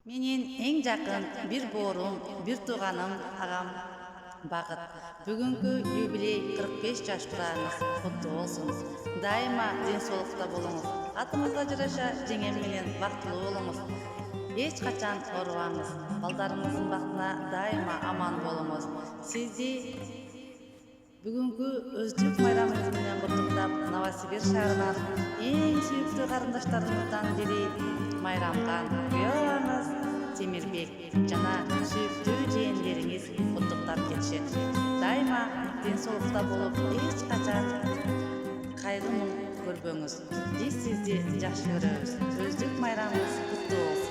Менин эң жакын бир боорум, бир тууганым агам Багыт. Бүгүнкү юбилей 45 жаштарыңыз куттуу болсун. Дайыма ден соолукта болуңуз. Атыңызга жараша жеңем менен бактылуу болуңуз. Эч качан оорубаңыз. Балдарыңыздын бактына дайыма аман болуңуз. Сизди бүгүнкү өздүк майрамыңыз менен куттуктап, Новосибирск шаарынан эң сүйүктүү карындаштарымыздан бири майрамган күйөөңүз Темирбек жана сүйүктүү жээнлериңиз куттуктап кетишет. Дайыма ден соолукта болуп, эч качан кайгы муң көрбөңүз. Биз сизди жакшы көрөбүз. Өздүк майрамыңыз куттуу болсун.